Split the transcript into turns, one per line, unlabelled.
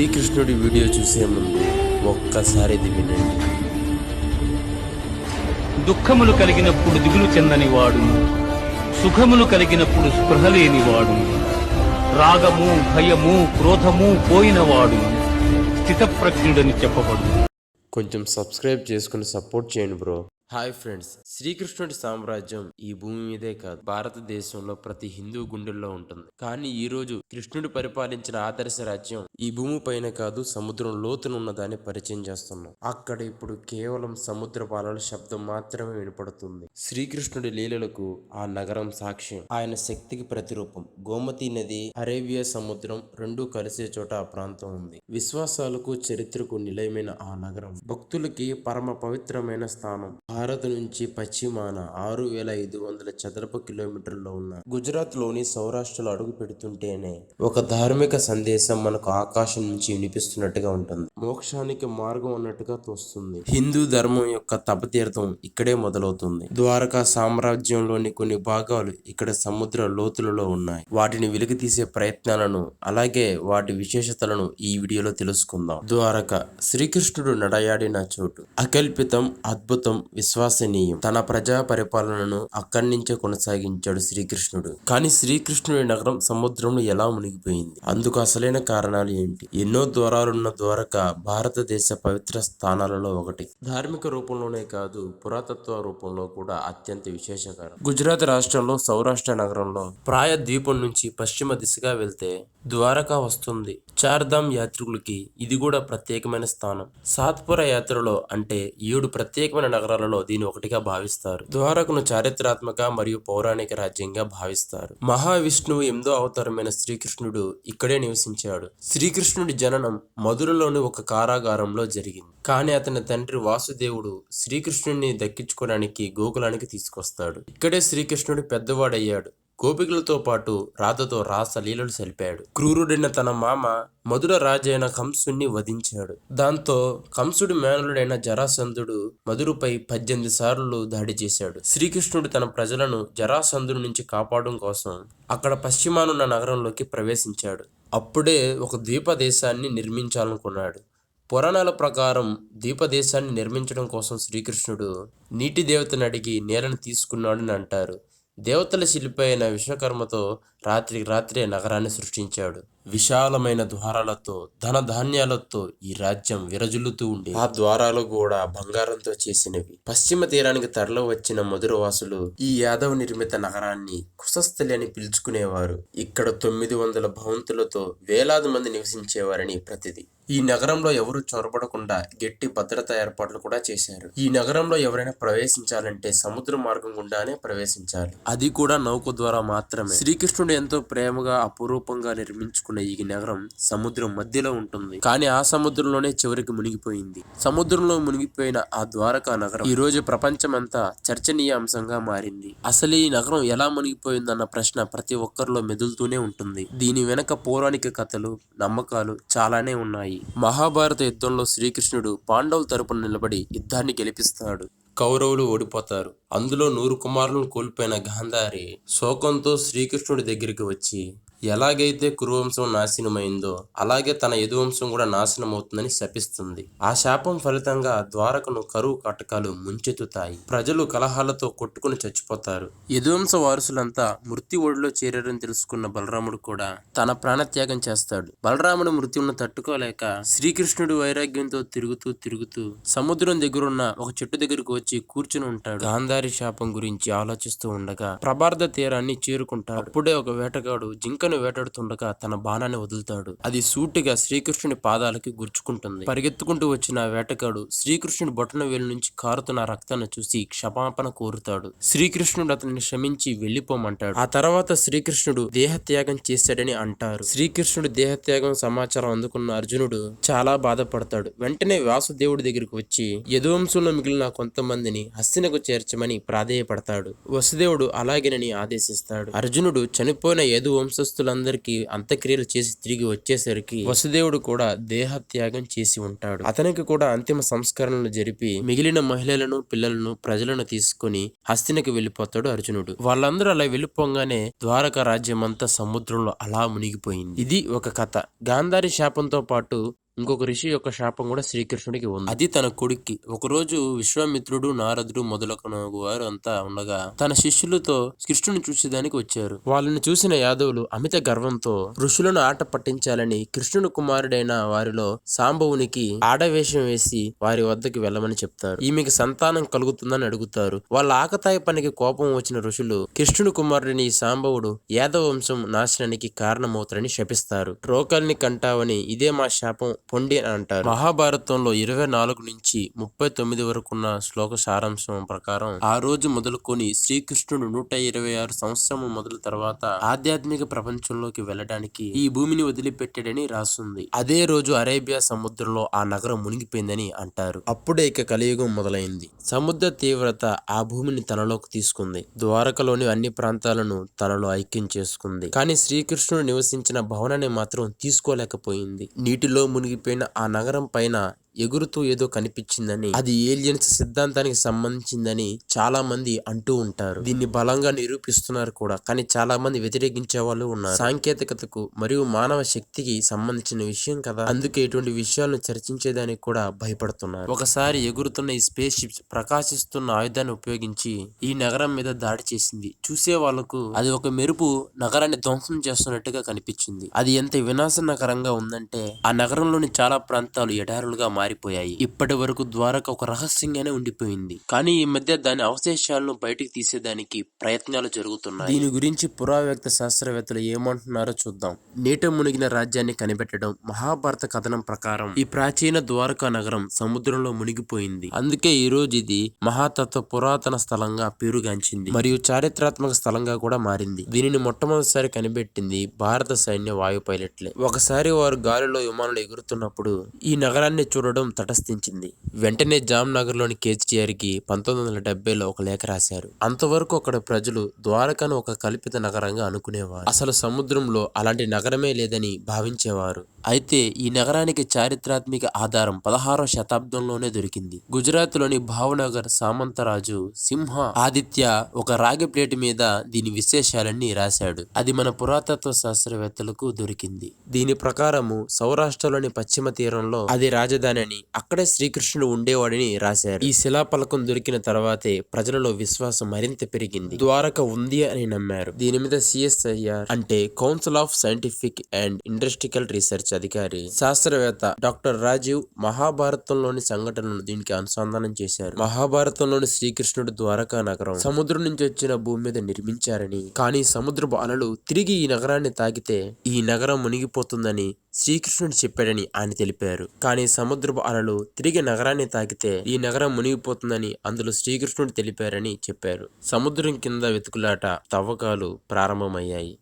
శ్రీకృష్ణుడి వీడియో చూసే ముందు ఒక్కసారి ఇది వినండి.
దుఃఖములు కలిగినప్పుడు దిగులు చెందని వాడును, సుఖములు కలిగినప్పుడు స్పృహ లేనివాడును, రాగము భయము క్రోధము పోయినవాడును స్థితప్రజ్ఞుడని చెప్పబడు.
కొంచెం సబ్స్క్రైబ్ చేసుకుని సపోర్ట్ చేయండి బ్రో. హాయ్ ఫ్రెండ్స్, శ్రీకృష్ణుడి సామ్రాజ్యం ఈ భూమి మీదే కాదు, భారతదేశంలో ప్రతి హిందూ గుండెల్లో ఉంటుంది. కానీ ఈ రోజు కృష్ణుడు పరిపాలించిన ఆదర్శ రాజ్యం ఈ భూమి పైన కాదు, సముద్రం లోతునున్నదాన్ని పరిచయం చేస్తున్నాం. అక్కడ ఇప్పుడు కేవలం సముద్ర పాలల శబ్దం మాత్రమే వినపడుతుంది. శ్రీకృష్ణుడి లీలలకు ఆ నగరం సాక్ష్యం, ఆయన శక్తికి ప్రతిరూపం. గోమతి నది, అరేబియా సముద్రం రెండూ కలిసే చోట ఆ ప్రాంతం ఉంది. విశ్వాసాలకు చరిత్రకు నిలయమైన ఆ నగరం భక్తులకి పరమ పవిత్రమైన స్థానం. భారత్ నుంచి పశ్చిమాన 6500 చదరపు కిలోమీటర్లో ఉన్న గుజరాత్ లోని సౌరాష్ట్రలో అడుగు పెడుతుంటేనే ఒక ధార్మిక సందేశం మనకు ఆకాశం నుంచి వినిపిస్తున్నట్టుగా ఉంటుంది. మోక్షానికి మార్గం అన్నట్టుగా తోస్తుంది. హిందూ ధర్మం యొక్క తపతీర్థం ఇక్కడే మొదలవుతుంది. ద్వారకా సామ్రాజ్యంలోని కొన్ని భాగాలు ఇక్కడ సముద్ర లోతులలో ఉన్నాయి. వాటిని వెలికి తీసే ప్రయత్నాలను, అలాగే వాటి విశేషతలను ఈ వీడియోలో తెలుసుకుందాం. ద్వారక శ్రీకృష్ణుడు నడయాడిన చోటు. అకల్పితం, అద్భుతం, విశ్వసనీయం. తన ప్రజా పరిపాలనను అక్కడి నుంచే కొనసాగించాడు శ్రీకృష్ణుడు. కానీ శ్రీకృష్ణుడి నగరం సముద్రంలో ఎలా మునిగిపోయింది? అందుకు అసలైన కారణాలు ఏంటి? ఎన్నో ద్వారాలున్న ద్వారక భారతదేశ పవిత్ర స్థానాలలో ఒకటి. ధార్మిక రూపంలోనే కాదు, పురాతత్వ రూపంలో కూడా అత్యంత విశేషకరం. గుజరాత్ రాష్ట్రంలో సౌరాష్ట్ర నగరంలో ప్రాయ ద్వీపం నుంచి పశ్చిమ దిశగా వెళ్తే ద్వారకా వస్తుంది. చార్ధామ్ యాత్రికులకి ఇది కూడా ప్రత్యేకమైన స్థానం. సాత్పుర యాత్రలో అంటే 7 ప్రత్యేకమైన నగరాలలో దీని ఒకటిగా భావిస్తారు. ద్వారకను చారిత్రాత్మక మరియు పౌరాణిక రాజ్యంగా భావిస్తారు. మహావిష్ణువు 8వ అవతారమైన శ్రీకృష్ణుడు ఇక్కడే నివసించాడు. శ్రీకృష్ణుడి జననం మధురలోని ఒక కారాగారంలో జరిగింది. కానీ అతని తండ్రి వాసుదేవుడు శ్రీకృష్ణుడిని దక్కించుకోవడానికి గోకులానికి తీసుకొస్తాడు. ఇక్కడే శ్రీకృష్ణుడు పెద్దవాడయ్యాడు. గోపికలతో పాటు రాధతో రాసలీలలు సలిపాడు. క్రూరుడైన తన మామ మధుర రాజైన కంసుడిని వధించాడు. దాంతో కంసుడి మేనలుడైన జరాసంధుడు మధురపై 18 సార్లు దాడి చేశాడు. శ్రీకృష్ణుడు తన ప్రజలను జరాసంధుడి నుంచి కాపాడడం కోసం అక్కడ పశ్చిమానున్న నగరంలోకి ప్రవేశించాడు. అప్పుడే ఒక ద్వీపదేశాన్ని నిర్మించాలనుకున్నాడు. పురాణాల ప్రకారం ద్వీపదేశాన్ని నిర్మించడం కోసం శ్రీకృష్ణుడు నీటి దేవతను అడిగి నేలను తీసుకున్నాడని అంటారు. దేవతల శిల్పి అయిన విశ్వకర్మతో రాత్రికి రాత్రే నగరాన్ని సృష్టించాడు. విశాలమైన ద్వారాలతో, ధన ధాన్యాలతో ఈ రాజ్యం విరజులుతూ ఉండే. ఆ ద్వారాలు కూడా బంగారంతో చేసినవి. పశ్చిమ తీరానికి తరలి వచ్చిన మధురవాసులు ఈ యాదవ నిర్మిత నగరాన్ని కుశస్థలి అని పిలుచుకునేవారు. ఇక్కడ 900 భవంతులతో వేలాది మంది నివసించేవారని ప్రతిది. ఈ నగరంలో ఎవరు చొరబడకుండా గట్టి భద్రతా ఏర్పాట్లు కూడా చేశారు. ఈ నగరంలో ఎవరైనా ప్రవేశించాలంటే సముద్ర మార్గం గుండానే ప్రవేశించాలి. అది కూడా నౌక ద్వారా మాత్రమే. శ్రీకృష్ణుడు ఎంతో ప్రేమగా అపురూపంగా నిర్మించుకున్న ఈ నగరం సముద్రం మధ్యలో ఉంటుంది. కానీ ఆ సముద్రంలోనే చివరికి మునిగిపోయింది. సముద్రంలో మునిగిపోయిన ఆ ద్వారకా నగరం ఈ రోజు ప్రపంచమంతా చర్చనీయాంశంగా మారింది. అసలు ఈ నగరం ఎలా మునిగిపోయిందన్న ప్రశ్న ప్రతి ఒక్కరిలో మెదులుతూనే ఉంటుంది. దీని వెనక పౌరాణిక కథలు, నమ్మకాలు చాలానే ఉన్నాయి. మహాభారత యుద్ధంలో శ్రీకృష్ణుడు పాండవుల తరపున నిలబడి యుద్ధాన్ని గెలిపిస్తాడు. కౌరవులు ఓడిపోతారు. అందులో 100 కుమారులను కోల్పోయిన గాంధారి శోకంతో శ్రీకృష్ణుడి దగ్గరికి వచ్చి ఎలాగైతే కురువంశం నాశనమైందో అలాగే తన యదువంశం కూడా నాశనం అవుతుందని శపిస్తుంది. ఆ శాపం ఫలితంగా ద్వారకను కరువు కాటకాలు ముంచెత్తుతాయి. ప్రజలు కలహాలతో కొట్టుకుని చచ్చిపోతారు. యదువంశ వారసులంతా మృత్యు ఒడిలో చేరారని తెలుసుకున్న బలరాముడు కూడా తన ప్రాణత్యాగం చేస్తాడు. బలరాముడు మృత్యువును తట్టుకోలేక శ్రీకృష్ణుడు వైరాగ్యంతో తిరుగుతూ సముద్రం దగ్గరున్న ఒక చెట్టు దగ్గరకు వచ్చి కూర్చుని ఉంటాడు. గాంధారి శాపం గురించి ఆలోచిస్తూ ఉండగా ప్రభార్ధ తీరాన్ని చేరుకుంటాడు. అప్పుడే ఒక వేటగాడు జింక వేటాడుతుండగా తన బాణాన్ని వదులుతాడు. అది సూటిగా శ్రీకృష్ణుని పాదాలకి గుర్చుకుంటుంది. పరిగెత్తుకుంటూ వచ్చిన వేటగాడు శ్రీకృష్ణుడి బొటన వేలు నుంచి కారుతున్న రక్తాన్ని చూసి క్షమాపణ కోరుతాడు. శ్రీకృష్ణుడు అతన్ని క్షమించి వెళ్లిపోమంటాడు. ఆ తర్వాత శ్రీకృష్ణుడు దేహత్యాగం చేశాడని అంటారు. శ్రీకృష్ణుడు దేహత్యాగం సమాచారం అందుకున్న అర్జునుడు చాలా బాధపడతాడు. వెంటనే వాసుదేవుడి దగ్గరికి వచ్చి యదువంశంలో మిగిలిన కొంతమందిని హస్తినకు చేర్చమని ప్రాధేయపడతాడు. వసుదేవుడు అలాగేనని ఆదేశిస్తాడు. అర్జునుడు చనిపోయిన యదు వంశస్థుల కుటుంబస్తులందరికీ అంత్యక్రియలు చేసి తిరిగి వచ్చేసరికి వసుదేవుడు కూడా దేహత్యాగం చేసి ఉంటాడు. అతనికి కూడా అంతిమ సంస్కరణలు జరిపి మిగిలిన మహిళలను, పిల్లలను, ప్రజలను తీసుకుని హస్తినకి వెళ్లిపోతాడు అర్జునుడు. వాళ్ళందరూ అలా వెళ్లిపోగానే ద్వారకా రాజ్యం అంతా సముద్రంలో అలా మునిగిపోయింది. ఇది ఒక కథ. గాంధారి శాపంతో పాటు ఇంకొక ఋషి యొక్క శాపం కూడా శ్రీకృష్ణుడికి ఉంది. అది తన కొడుక్కి. ఒకరోజు విశ్వామిత్రుడు, నారదుడు మొదలైన వారు అంతా ఉండగా తన శిష్యులతో కృష్ణుని చూసేదానికి వచ్చారు. వాళ్ళని చూసిన యాదవులు అమిత గర్వంతో ఋషులను ఆట పట్టించాలని కృష్ణుని కుమారుడైన వారిలో సాంబవునికి ఆడవేషం వేసి వారి వద్దకు వెళ్ళమని చెప్తారు. ఈమెకి సంతానం కలుగుతుందని అడుగుతారు. వాళ్ళ ఆకతాయి పనికి కోపం వచ్చిన ఋషులు కృష్ణుని కుమారుడిని సాంబవుడు యాదవ వంశం నాశనానికి కారణమవుతారని శపిస్తారు. రోకల్ని కంటావని ఇదే మా శాపం పొండి అని అంటారు. మహాభారతంలో 24 నుంచి 39 వరకున్న శ్లోక సారాంశం ప్రకారం ఆ రోజు మొదలుకొని శ్రీకృష్ణుడు 126 సంవత్సరం మొదలు తర్వాత ఆధ్యాత్మిక ప్రపంచంలోకి వెళ్ళడానికి ఈ భూమిని వదిలిపెట్టాడని రాస్తుంది. అదే రోజు అరేబియా సముద్రంలో ఆ నగరం మునిగిపోయిందని అంటారు. అప్పుడే ఇక కలియుగం మొదలైంది. సముద్ర తీవ్రత ఆ భూమిని తనలోకి తీసుకుంది. ద్వారకలోని అన్ని ప్రాంతాలను తనలో ఐక్యం చేసుకుంది. కానీ శ్రీకృష్ణుడు నివసించిన భవనాన్ని మాత్రం తీసుకోలేకపోయింది. నీటిలో మునిగిపోయిన ఆ నగరం పైన ఎగురుతూ ఏదో కనిపించిందని, అది ఏలియన్స్ సిద్ధాంతానికి సంబంధించిందని చాలా మంది అంటూ ఉంటారు. దీన్ని బలంగా నిరూపిస్తున్నారు కూడా. కానీ చాలా మంది వ్యతిరేకించే వాళ్ళు ఉన్నారు. సాంకేతికతకు మరియు మానవ శక్తికి సంబంధించిన విషయం కదా, అందుకే ఇటువంటి విషయాలను చర్చించేదానికి కూడా భయపడుతున్నారు. ఒకసారి ఎగురుతున్న ఈ స్పేస్ షిప్స్ ప్రకాశిస్తున్న ఆయుధాన్ని ఉపయోగించి ఈ నగరం మీద దాడి చేసింది. చూసే వాళ్లకు అది ఒక మెరుపు నగరాన్ని ధ్వంసం చేస్తున్నట్టుగా కనిపించింది. అది ఎంత వినాశనకరంగా ఉందంటే ఆ నగరంలోని చాలా ప్రాంతాలు ఎడారులుగా మారిపోయాయి. ఇప్పటి వరకు ద్వారక ఒక రహస్యంగానే ఉండిపోయింది. కానీ ఈ మధ్య దాని అవశేషాలను బయటికి తీసేదానికి ప్రయత్నాలు జరుగుతున్నాయి. దీని గురించి పురావక్త శాస్త్రవేత్తలు ఏమంటున్నారో చూద్దాం. నీట మునిగిన రాజ్యాన్ని కనిపెట్టడం. మహాభారత కథనం ప్రకారం ఈ ప్రాచీన ద్వారకా నగరం సముద్రంలో మునిగిపోయింది. అందుకే ఈ రోజు ఇది మహాతత్వ పురాతన స్థలంగా పేరుగాంచింది మరియు చారిత్రాత్మక స్థలంగా కూడా మారింది. దీనిని మొట్టమొదటిసారి కనిపెట్టింది భారత సైన్య వాయు పైలట్లే. ఒకసారి వారు గాలిలో విమానాలు ఎగురుతున్నప్పుడు ఈ నగరాన్ని చూడడం తటస్థించింది. వెంటనే జామ్నగర్ లోని కేసీఆర్ కి 1970లో ఒక లేఖ రాశారు. అంతవరకు అక్కడ ప్రజలు ద్వారకను ఒక కల్పిత నగరంగా అనుకునేవారు. అసలు సముద్రంలో అలాంటి నగరమే లేదని భావించేవారు. అయితే ఈ నగరానికి చారిత్రాత్మక ఆధారం 16వ శతాబ్దంలోనే దొరికింది. గుజరాత్ లోని భావనగర్ సామంతరాజు సింహ ఆదిత్య ఒక రాగి ప్లేట్ మీద దీని విశేషాలన్నీ రాశాడు. అది మన పురాతత్వ శాస్త్రవేత్తలకు దొరికింది. దీని ప్రకారము సౌరాష్ట్రలోని పశ్చిమ తీరంలో అది రాజధాని అని, అక్కడే శ్రీకృష్ణుడు ఉండేవాడని రాశారు. ఈ శిలాఫలకం దొరికిన తర్వాతే ప్రజలలో విశ్వాసం మరింత పెరిగింది. ద్వారక ఉంది అని నమ్మారు. దీని మీద CSIR అంటే council of scientific and industrial research అధికారి శాస్త్రవేత్త డాక్టర్ రాజీవ్ మహాభారతంలోని సంఘటనలు దీనికి అనుసంధానం చేశారు. మహాభారతంలోని శ్రీకృష్ణుడు ద్వారకా నగరం సముద్రం నుంచి వచ్చిన భూమి మీద నిర్మించారని, కానీ సముద్రపు అలలు తిరిగి ఈ నగరాన్ని తాకితే ఈ నగరం మునిగిపోతుందని శ్రీకృష్ణుడు చెప్పాడని ఆయన తెలిపారు. కానీ సముద్రపు అలలు తిరిగి నగరాన్ని తాకితే ఈ నగరం మునిగిపోతుందని అందులో శ్రీకృష్ణుడు తెలిపారని చెప్పారు. సముద్రం కింద వెతుకులాట, తవ్వకాలు ప్రారంభమయ్యాయి.